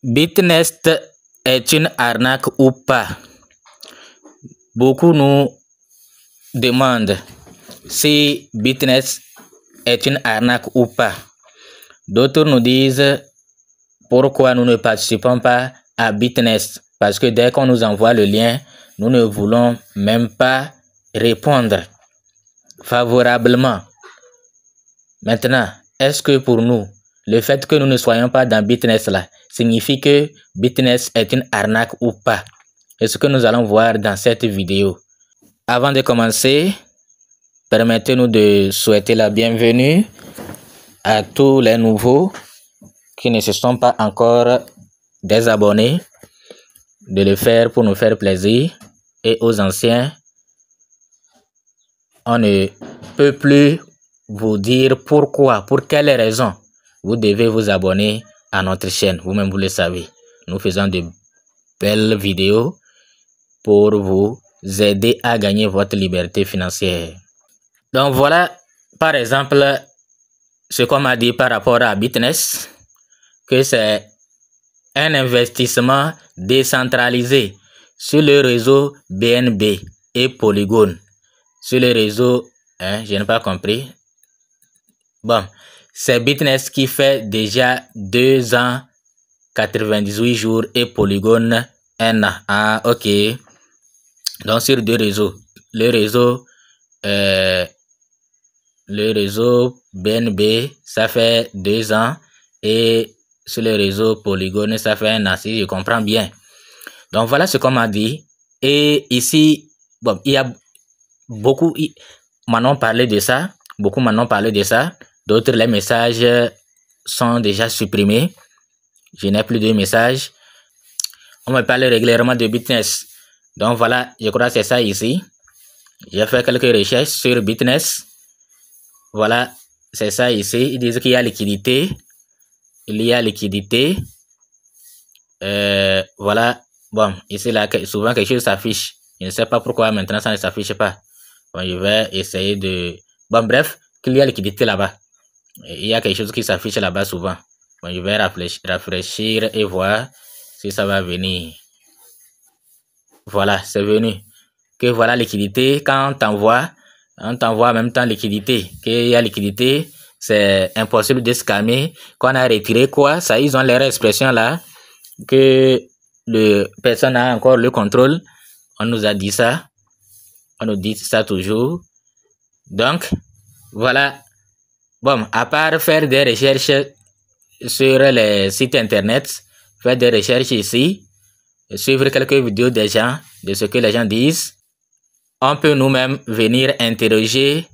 Bitnest est une arnaque ou pas? Beaucoup nous demandent si Bitnest est une arnaque ou pas. D'autres nous disent pourquoi nous ne participons pas à Bitnest. Parce que dès qu'on nous envoie le lien, nous ne voulons même pas répondre favorablement. Maintenant, est-ce que pour nous, le fait que nous ne soyons pas dans Bitnest là, signifie que Bitnest est une arnaque ou pas? C'est ce que nous allons voir dans cette vidéo. Avant de commencer, permettez-nous de souhaiter la bienvenue à tous les nouveaux qui ne se sont pas encore désabonnés, de le faire pour nous faire plaisir, et aux anciens, on ne peut plus vous dire pourquoi, pour quelles raisons vous devez vous abonner à notre chaîne. Vous-même, vous le savez. Nous faisons de belles vidéos pour vous aider à gagner votre liberté financière. Donc voilà, par exemple, ce qu'on m'a dit par rapport à Bitnest, que c'est un investissement décentralisé sur le réseau BNB et Polygon. Sur le réseau, je n'ai pas compris. Bon, c'est Bitnest qui fait déjà 2 ans, 98 jours et Polygon 1 an. Ah, ok. Donc sur 2 réseaux. Le réseau BNB, ça fait 2 ans. Et sur le réseau Polygon, ça fait 1 an, si je comprends bien. Donc voilà ce qu'on m'a dit. Et ici, bon, il y a beaucoup m'en ont parlé de ça. Beaucoup m'en ont parlé de ça. D'autres, les messages sont déjà supprimés. Je n'ai plus de messages. On me parle régulièrement de Bitnest. Donc voilà, je crois que c'est ça ici. J'ai fait quelques recherches sur Bitnest. Voilà, c'est ça ici. Ils disent qu'il y a liquidité. Il y a liquidité. Voilà. Bon, ici, là, souvent quelque chose s'affiche. Je ne sais pas pourquoi maintenant ça ne s'affiche pas. Bon, je vais essayer de... Bon, bref, qu'il y a liquidité là-bas. Il y a quelque chose qui s'affiche là-bas souvent. Bon, je vais rafraîchir et voir si ça va venir. Voilà, c'est venu. Que voilà liquidité. Quand on t'envoie en même temps liquidité. Qu'il y a liquidité, c'est impossible de scammer. Qu'on a retiré quoi? Ça, ils ont leur expression là. Que personne n'a encore le contrôle. On nous a dit ça. On nous dit ça toujours. Donc, voilà. Bon, à part faire des recherches sur les sites internet, faire des recherches ici, suivre quelques vidéos des gens, de ce que les gens disent, on peut nous-mêmes venir interroger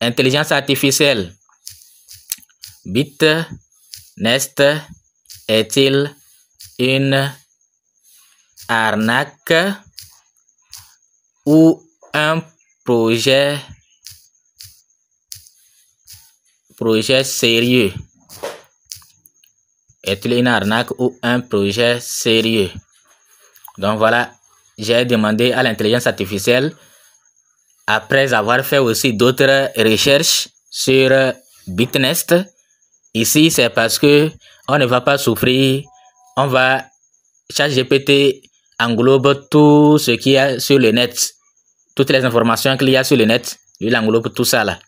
intelligence artificielle. Bitnest est-il une arnaque ou un projet sérieux? Est-il une arnaque ou un projet sérieux? Donc voilà, j'ai demandé à l'intelligence artificielle, après avoir fait aussi d'autres recherches sur Bitnest. Ici, c'est parce que on ne va pas souffrir. On va... ChatGPT englobe tout ce qu'il y a sur le net. Toutes les informations qu'il y a sur le net, il englobe tout ça là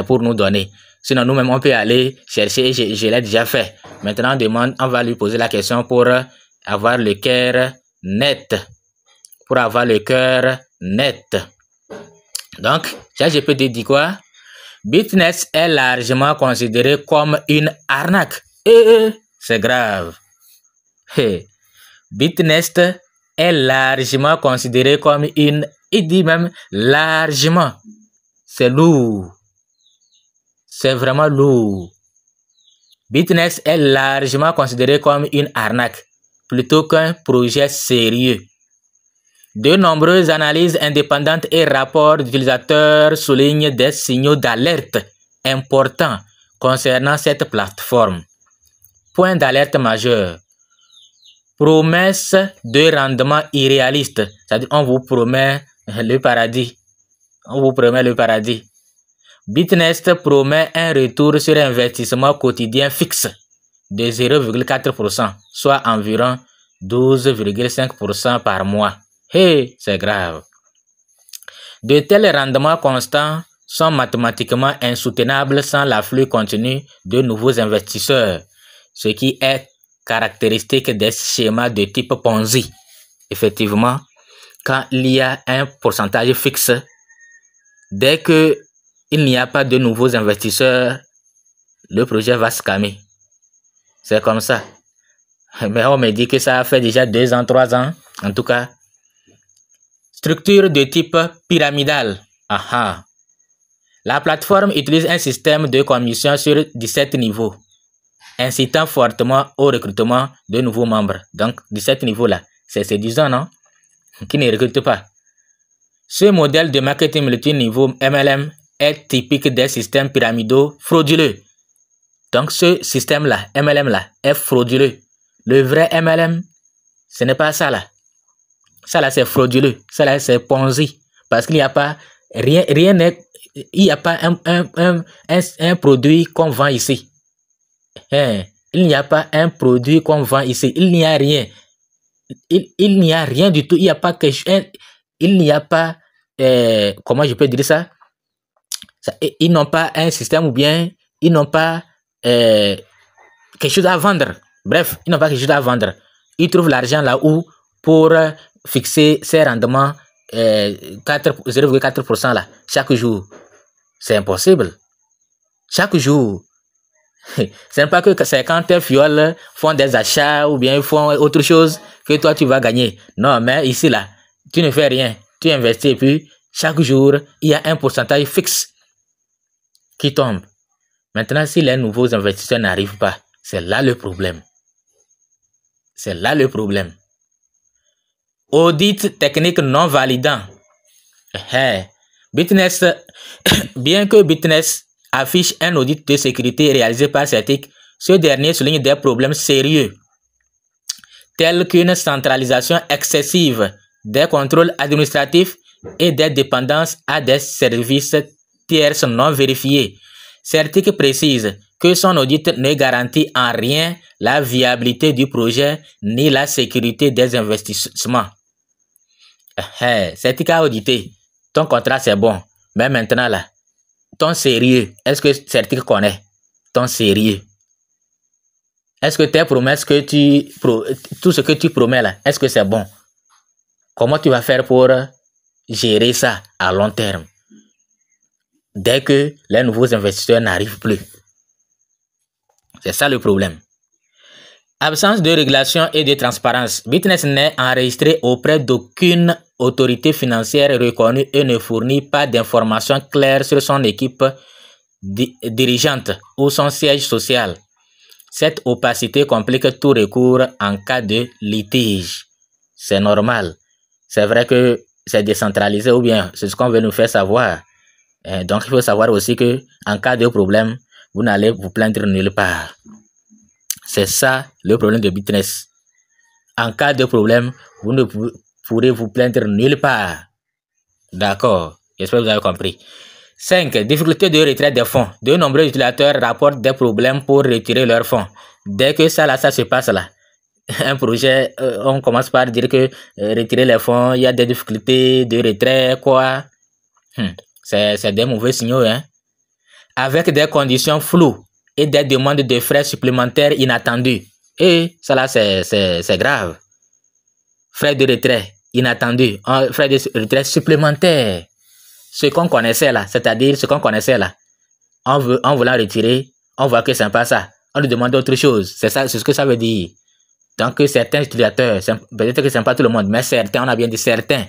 pour nous donner. Sinon, nous-mêmes, on peut aller chercher. Je l'ai déjà fait. Maintenant, on va lui poser la question pour avoir le cœur net. Pour avoir le cœur net. Donc, ChatGPT dit quoi? Bitnest est largement considéré comme une arnaque. C'est grave. Bitnest est largement considéré comme une... Il dit même largement. C'est lourd. C'est vraiment lourd. Bitnest est largement considéré comme une arnaque plutôt qu'un projet sérieux. De nombreuses analyses indépendantes et rapports d'utilisateurs soulignent des signaux d'alerte importants concernant cette plateforme. Point d'alerte majeur. Promesse de rendement irréaliste. C'est-à-dire, on vous promet le paradis. On vous promet le paradis. Bitnest promet un retour sur investissement quotidien fixe de 0,4%, soit environ 12,5% par mois. Hey, c'est grave. De tels rendements constants sont mathématiquement insoutenables sans l'afflux continu de nouveaux investisseurs, ce qui est caractéristique des schémas de type Ponzi. Effectivement, quand il y a un pourcentage fixe, dès qu'il n'y a pas de nouveaux investisseurs, le projet va se calmer. C'est comme ça. Mais on me dit que ça fait déjà 2 ans, 3 ans, en tout cas. Structure de type pyramidal. Aha. La plateforme utilise un système de commission sur 17 niveaux, incitant fortement au recrutement de nouveaux membres. Donc, 17 niveaux-là, c'est séduisant, non? Qui ne recrutent pas. Ce modèle de marketing multiniveau MLM est typique des systèmes pyramidaux frauduleux. Donc, ce système-là, MLM-là, est frauduleux. Le vrai MLM, ce n'est pas ça là. Ça là, c'est frauduleux. Ça là, c'est Ponzi. Parce qu'il n'y a pas, rien n'est, il n'y a pas un produit qu'on vend ici. Il n'y a pas un produit qu'on vend ici. Il n'y a rien. Il n'y a rien du tout. Il n'y a pas il n'y a pas, comment je peux dire ça? Ils n'ont pas un système ou bien ils n'ont pas quelque chose à vendre. Bref, ils n'ont pas quelque chose à vendre. Ils trouvent l'argent là où pour fixer ces rendements 0,4% là chaque jour. C'est impossible. Chaque jour. Ce n'est pas que c'est quand tes fioles font des achats ou bien font autre chose que toi tu vas gagner. Non, mais ici là, tu ne fais rien. Tu investis et puis chaque jour, il y a un pourcentage fixe qui tombe. Maintenant, si les nouveaux investisseurs n'arrivent pas, c'est là le problème. C'est là le problème. Audit technique non validant. Bitness, bien que Bitness affiche un audit de sécurité réalisé par CERTIC, ce dernier souligne des problèmes sérieux, tels qu'une centralisation excessive des contrôles administratifs et des dépendances à des services tierces non vérifiés. CERTIC précise que son audit ne garantit en rien la viabilité du projet ni la sécurité des investissements. CERTIC a audité. Ton contrat, c'est bon. Mais maintenant, là, ton sérieux, est-ce que CERTIC connaît? Ton sérieux. Est-ce que tes promesses que tout ce que tu promets là, est-ce que c'est bon? Comment tu vas faire pour gérer ça à long terme? Dès que les nouveaux investisseurs n'arrivent plus. C'est ça le problème. Absence de régulation et de transparence. Bitness n'est enregistré auprès d'aucune autorité financière reconnue et ne fournit pas d'informations claires sur son équipe dirigeante ou son siège social. Cette opacité complique tout recours en cas de litige. C'est normal. C'est vrai que c'est décentralisé ou bien c'est ce qu'on veut nous faire savoir. Donc, il faut savoir aussi que en cas de problème, vous n'allez vous plaindre nulle part. C'est ça le problème de Bitness. En cas de problème, vous ne pourrez vous plaindre nulle part. D'accord. J'espère que vous avez compris. 5. Difficulté de retrait des fonds. De nombreux utilisateurs rapportent des problèmes pour retirer leurs fonds. Dès que ça se passe là, un projet, on commence par dire que retirer les fonds, il y a des difficultés de retrait, quoi. C'est des mauvais signaux, hein. Avec des conditions floues et des demandes de frais supplémentaires inattendus. Et ça là, c'est grave. Frais de retrait inattendus, frais de retrait supplémentaires. Ce qu'on connaissait là, c'est-à-dire ce qu'on connaissait là. En voulant retirer, on voit que c'est pas ça. On lui demande autre chose. C'est ça, c'est ce que ça veut dire. Donc certains utilisateurs, peut-être que c'est pas tout le monde, mais certains, on a bien dit certains,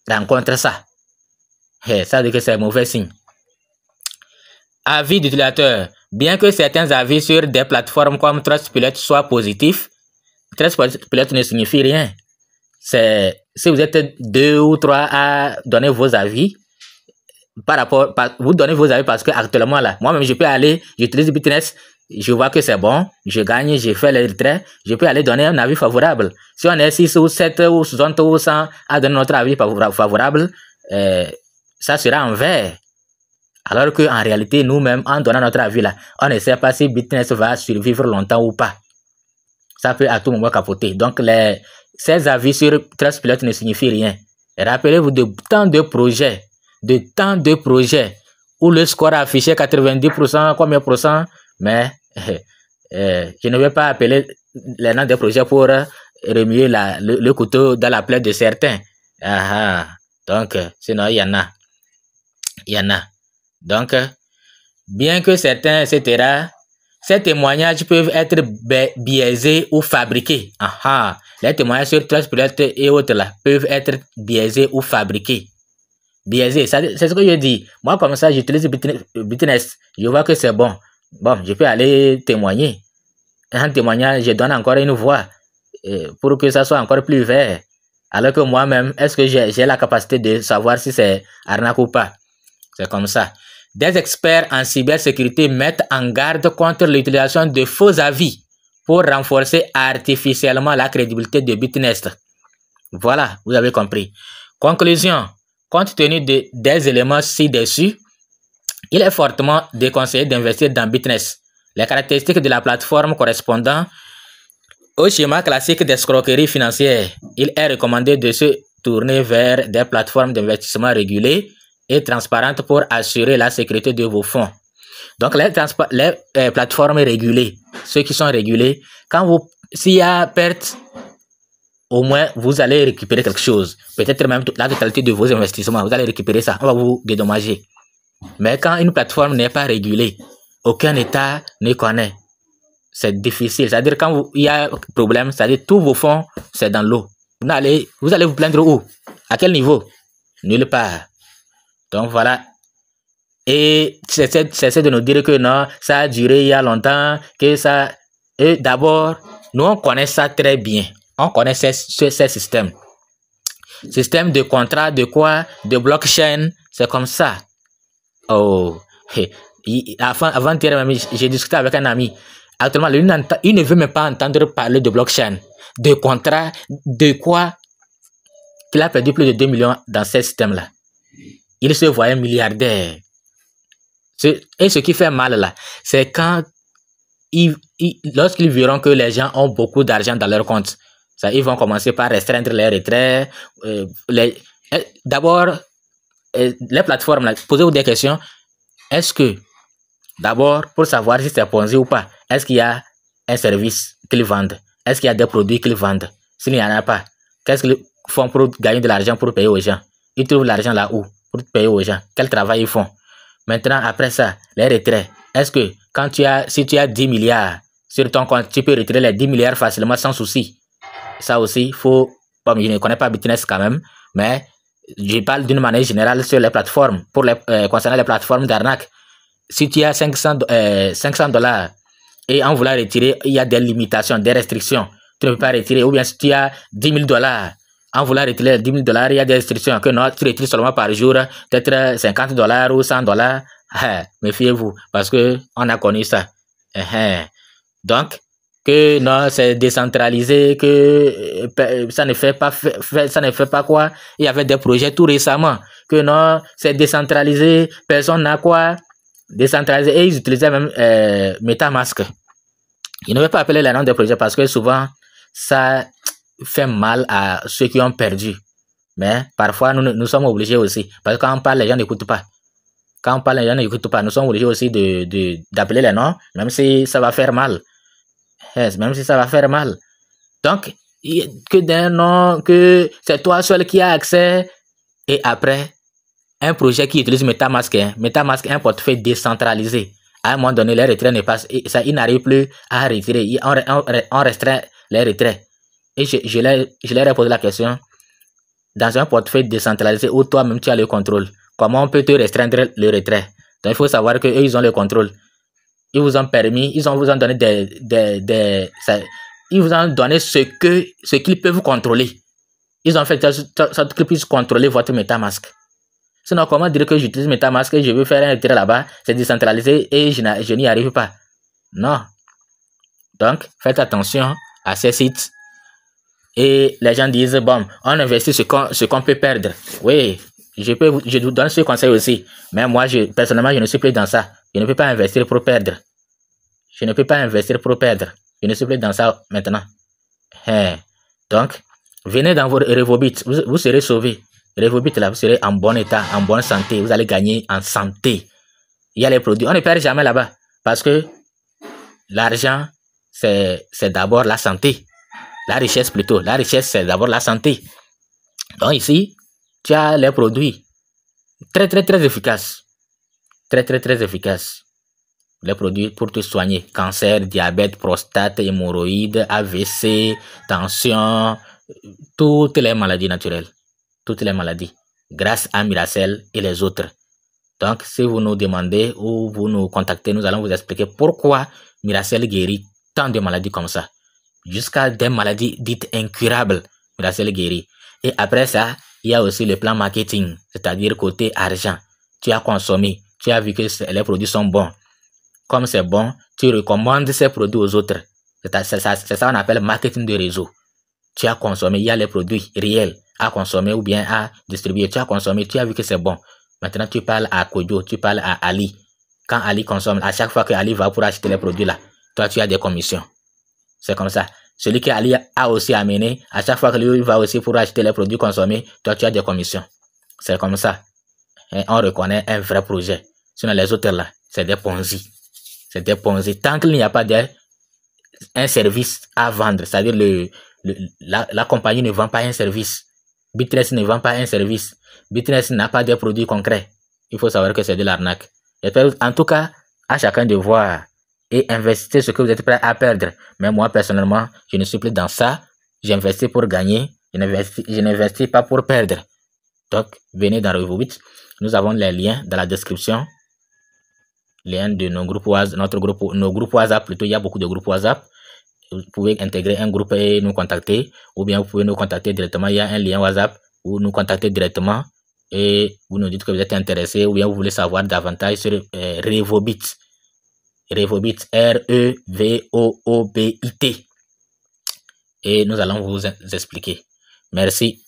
rencontrent ça. Ça veut dire que c'est un mauvais signe. Avis d'utilisateurs. Bien que certains avis sur des plateformes comme Trustpilot soient positifs, Trustpilot ne signifie rien. Si vous êtes 2 ou 3 à donner vos avis, vous donnez vos avis parce que actuellement là, moi-même je peux aller, j'utilise Bitness, je vois que c'est bon, je gagne, je fais les retraits, je peux aller donner un avis favorable. Si on est 6 ou 7 ou 60 ou 100 à donner notre avis favorable, ça sera en vert. Alors qu'en réalité, nous-mêmes, en donnant notre avis là, on ne sait pas si Bitness va survivre longtemps ou pas. ça peut à tout moment capoter. Donc, ces avis sur Trustpilot ne signifient rien. Rappelez-vous de tant de projets où le score a affiché 90%, combien de pourcents, mais je ne vais pas appeler les noms des projets pour remuer le couteau dans la plaie de certains. Donc, sinon, il y en a. Donc, bien que certains, etc., ces témoignages peuvent être biaisés ou fabriqués. Les témoignages sur Trustpilot et autres là peuvent être biaisés ou fabriqués. Biaisés, c'est ce que je dis. Moi, comme ça, j'utilise Bitnest. Je vois que c'est bon. Bon, je peux aller témoigner. En témoignage, je donne encore une voix pour que ça soit encore plus vert. Alors que moi-même, est-ce que j'ai la capacité de savoir si c'est arnaque ou pas? C'est comme ça. Des experts en cybersécurité mettent en garde contre l'utilisation de faux avis pour renforcer artificiellement la crédibilité de Bitnest. Voilà, vous avez compris. Conclusion. Compte tenu des éléments ci-dessus, il est fortement déconseillé d'investir dans Bitnest. Les caractéristiques de la plateforme correspondant au schéma classique d'escroquerie financière, il est recommandé de se tourner vers des plateformes d'investissement régulées et transparentes pour assurer la sécurité de vos fonds. Donc, les plateformes régulées, ceux qui sont régulés, s'il y a perte, au moins, vous allez récupérer quelque chose. Peut-être même la totalité de vos investissements. Vous allez récupérer ça. On va vous dédommager. Mais quand une plateforme n'est pas régulée, aucun État ne connaît. C'est difficile. C'est-à-dire quand il y a un problème, c'est-à-dire tous vos fonds, c'est dans l'eau. Vous allez vous plaindre où? À quel niveau? Nulle part. Donc voilà. Et c'est de nous dire que non, ça a duré il y a longtemps, que ça... Et d'abord, nous on connaît ça très bien. On connaît ces systèmes. Système de contrat, de quoi? De blockchain, c'est comme ça. Oh, avant-hier même, j'ai discuté avec un ami. Actuellement, il ne veut même pas entendre parler de blockchain, de contrat, de quoi? Qu'il a perdu plus de 2 millions dans ces systèmes-là. Il se voyait milliardaire. Et ce qui fait mal là, c'est quand lorsqu'ils verront que les gens ont beaucoup d'argent dans leur compte. Ça, ils vont commencer par restreindre les retraits. D'abord, les plateformes, là, posez-vous des questions. Est-ce que, d'abord, pour savoir si c'est Ponzi ou pas, est-ce qu'il y a un service qu'ils vendent? Est-ce qu'il y a des produits qu'ils vendent? S'il n'y en a pas, qu'est-ce qu'ils font pour gagner de l'argent pour payer aux gens? Ils trouvent l'argent là où? Pour payer aux gens. Quel travail ils font? Maintenant, après ça, les retraits. Est-ce que si tu as 10 milliards sur ton compte, tu peux retirer les 10 milliards facilement sans souci? Ça aussi, il faut... Bon, je ne connais pas Bitnest quand même, mais je parle d'une manière générale sur les plateformes, concernant les plateformes d'arnaque. Si tu as 500 $, et en voulant retirer, il y a des limitations, des restrictions. Tu ne peux pas retirer. Ou bien si tu as 10 000 $, en voulant retirer 10 000 $, il y a des restrictions. Que non, tu retires seulement par jour, peut-être 50 $ ou 100 $. Méfiez-vous, parce qu'on a connu ça. Donc, que non, c'est décentralisé, que ça ne fait pas quoi. Il y avait des projets tout récemment, que non, c'est décentralisé, personne n'a quoi. Décentralisé, et ils utilisaient même MetaMask. Je ne vais pas appeler les noms des projets parce que souvent, ça fait mal à ceux qui ont perdu. Mais parfois, nous sommes obligés aussi. Parce que quand on parle, les gens n'écoutent pas. Quand on parle, les gens n'écoutent pas. Nous sommes obligés aussi d'appeler les noms, même si ça va faire mal. Même si ça va faire mal. Donc, que c'est toi seul qui as accès. Et après, un projet qui utilise MetaMask, MetaMask est un portefeuille décentralisé. À un moment donné, les retraits ne passent, ils n'arrivent plus à retirer. On restreint les retraits. Et je leur ai posé la question. Dans un portefeuille décentralisé où toi-même tu as le contrôle, comment on peut te restreindre le retrait? Donc, il faut savoir qu'eux, ils ont le contrôle. Ils vous ont permis, ils vous ont donné ils vous ont donné ce qu'ils peuvent contrôler. Ils ont fait sorte qu'ils puissent contrôler votre MetaMask. Sinon, comment dire que j'utilise MetaMask et je veux faire un retrait là-bas, c'est décentralisé et je n'y arrive pas? Non. Donc, faites attention à ces sites. Et les gens disent, bon, on investit ce qu'on peut perdre. Oui, je vous donne ce conseil aussi. Mais moi, personnellement, je ne suis plus dans ça. Je ne peux pas investir pour perdre. Je ne peux pas investir pour perdre. Je ne suis plus dans ça maintenant. Donc, venez dans vos Revobit, vous serez sauvés. Revobit là, vous serez en bon état, en bonne santé. Vous allez gagner en santé. Il y a les produits. On ne perd jamais là-bas. Parce que l'argent, c'est d'abord la santé. La richesse plutôt. La richesse, c'est d'abord la santé. Donc ici, tu as les produits très efficaces. Très efficaces. Les produits pour te soigner. Cancer, diabète, prostate, hémorroïdes, AVC, tension, toutes les maladies naturelles. Toutes les maladies. Grâce à Miracell et les autres. Donc, si vous nous demandez ou vous nous contactez, nous allons vous expliquer pourquoi Miracell guérit tant de maladies comme ça. Jusqu'à des maladies dites incurables, Miracell guérit. Et après ça, il y a aussi le plan marketing, c'est-à-dire côté argent. Tu as consommé, tu as vu que les produits sont bons. Comme c'est bon, tu recommandes ces produits aux autres. C'est ça qu'on appelle marketing de réseau. Tu as consommé, il y a les produits réels à consommer ou bien à distribuer. Tu as consommé, tu as vu que c'est bon. Maintenant, tu parles à Kojo, tu parles à Ali. Quand Ali consomme, à chaque fois que Ali va pour acheter les produits là, toi, tu as des commissions. C'est comme ça. Celui que Ali a aussi amené, à chaque fois que lui va aussi pour acheter les produits consommés, toi, tu as des commissions. C'est comme ça. Et on reconnaît un vrai projet. Sinon, les autres là, c'est des Ponzi. C'est des Ponzi. Tant qu'il n'y a pas un service à vendre, c'est-à-dire la compagnie ne vend pas un service. Bitress ne vend pas un service. Bitress n'a pas de produits concrets. Il faut savoir que c'est de l'arnaque. En tout cas, à chacun de voir et investir ce que vous êtes prêt à perdre. Mais moi, personnellement, je ne suis plus dans ça. J'investis pour gagner. Je n'investis pas pour perdre. Donc, venez dans Revobit. Nous avons les liens dans la description. Liens de nos groupes WhatsApp, nos groupes WhatsApp plutôt. Il y a beaucoup de groupes WhatsApp. Vous pouvez intégrer un groupe et nous contacter, ou bien vous pouvez nous contacter directement. Il y a un lien WhatsApp où nous contacter directement et vous nous dites que vous êtes intéressé ou bien vous voulez savoir davantage sur Revobit. Revobit, R-E-V-O-O-B-I-T. Et nous allons vous expliquer. Merci.